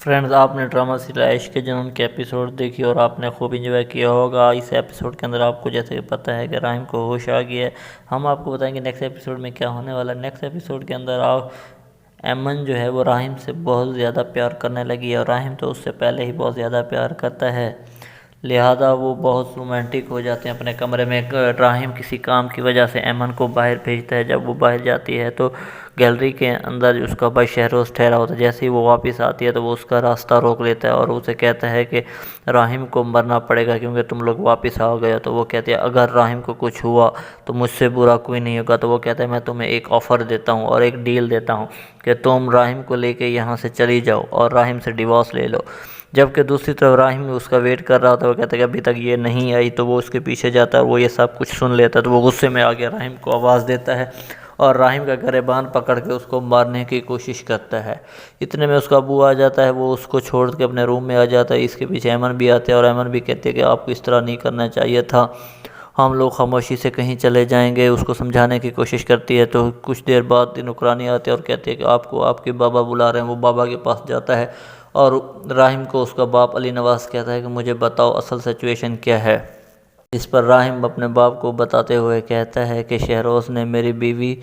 Friends, آپ نے drama serial عشق کے جنون کے ایپیسوڈ دیکھی اور آپ نے خوب انجوائے کیا ہوگا۔ اس ایپیسوڈ کے اندر آپ کو جیسے کہ پتہ ہے کہ راہم کو ہوش آ گیا ہے۔ ہم آپ کو بتائیں گے نیکسٹ ایپیسوڈ میں کیا ہونے والا ہے۔ نیکسٹ ایپیسوڈ کے اندر ایمن جو ہے وہ راہم سے بہت زیادہ پیار کرنے لگی ہے، اور راہم تو اس سے پہلے ہی بہت زیادہ پیار کرتا ہے، لہذا وہ بہت رومانٹک ہو جاتے ہیں اپنے کمرے میں۔ راہم کسی کام کی وجہ سے ایمن کو باہر بھیجتا ہے۔ جب وہ باہر جاتی ہے تو گیلری کے اندر اس کا بھائی شہروز ٹھہرا ہوتا ہے۔ جیسے ہی وہ واپس آتی ہے تو وہ اس کا راستہ روک لیتا ہے اور اسے کہتا ہے کہ راہم کو مرنا پڑے گا کیونکہ تم لوگ واپس آ گئے۔ تو وہ کہتی ہے اگر راہم کو کچھ ہوا تو مجھ سے برا کوئی نہیں ہوگا۔ تو وہ کہتا ہے میں تمہیں ایک آفر دیتا ہوں اور ایک ڈیل دیتا ہوں کہ تم راہم کو لے کے یہاں سے چلی جاؤ اور راہم سے ڈیورس لے لو۔ جبکہ دوسری طرف راہم اس کا ویٹ کر رہا ہوتا ہے، وہ کہتا ہے کہ ابھی تک یہ نہیں آئی، تو وہ اس کے پیچھے جاتا ہے اور وہ یہ سب کچھ سن لیتا ہے۔ تو وہ غصے میں آ کے راہم کو آواز دیتا ہے اور راہم کا گریبان پکڑ کے اس کو مارنے کی کوشش کرتا ہے۔ اتنے میں اس کا ابو آ جاتا ہے، وہ اس کو چھوڑ کے اپنے روم میں آ جاتا ہے۔ اس کے پیچھے ایمن بھی آتے ہیں اور ایمن بھی کہتے ہیں کہ آپ کو اس طرح نہیں کرنا چاہیے تھا، ہم لوگ خاموشی سے کہیں چلے جائیں گے۔ اس کو سمجھانے کی کوشش کرتی ہے تو کچھ دیر بعد نوکرانی آتے ہیں اور کہتے ہیں کہ آپ کو آپ کے بابا بلا رہے ہیں۔ وہ بابا کے پاس جاتا ہے اور راہم کو اس کا باپ علی نواز کہتا ہے کہ مجھے بتاؤ اصل سچویشن کیا ہے۔ اس پر راہم اپنے باپ کو بتاتے ہوئے کہتا ہے کہ شہروز نے میری بیوی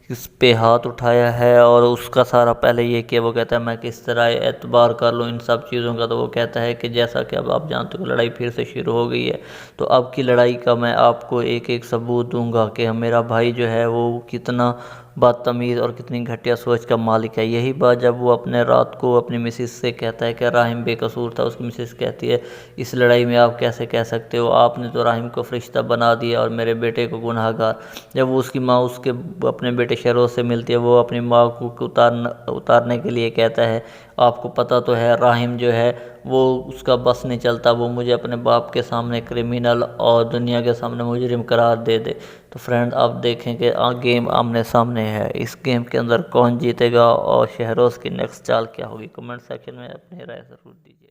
اس پہ ہاتھ اٹھایا ہے اور اس کا سارا پہلے یہ کہ وہ کہتا ہے میں کس طرح اعتبار کر لوں ان سب چیزوں کا۔ تو وہ کہتا ہے کہ جیسا کہ اب آپ جانتے ہو لڑائی پھر سے شروع ہو گئی ہے، تو اب کی لڑائی کا میں آپ کو ایک ایک ثبوت دوں گا کہ میرا بھائی جو ہے وہ کتنا بدتمیز اور کتنی گھٹیا سوچ کا مالک ہے۔ یہی بات جب وہ اپنے رات کو اپنی مسز سے کہتا ہے کہ راہم بے قصور تھا، اس کی مسز کہتی ہے اس لڑائی میں آپ کیسے کہہ سکتے ہو، آپ نے تو راہم کو فرشتہ بنا دیا اور میرے بیٹے کو گناہ گار۔ جب وہ اس کی ماں اس کے اپنے بیٹے شہروز سے ملتی ہے، وہ اپنی ماں کو اتارنے کے لیے کہتا ہے آپ کو پتہ تو ہے راہم جو ہے وہ اس کا بس نہیں چلتا، وہ مجھے اپنے باپ کے سامنے کرمینل اور دنیا کے سامنے مجرم قرار دے دے۔ تو فرینڈ آپ دیکھیں کہ گیم آمنے سامنے ہے، اس گیم کے اندر کون جیتے گا اور شہروز کی نیکسٹ چال کیا ہوگی، کمنٹ سیکشن میں اپنی رائے ضرور دیجیے۔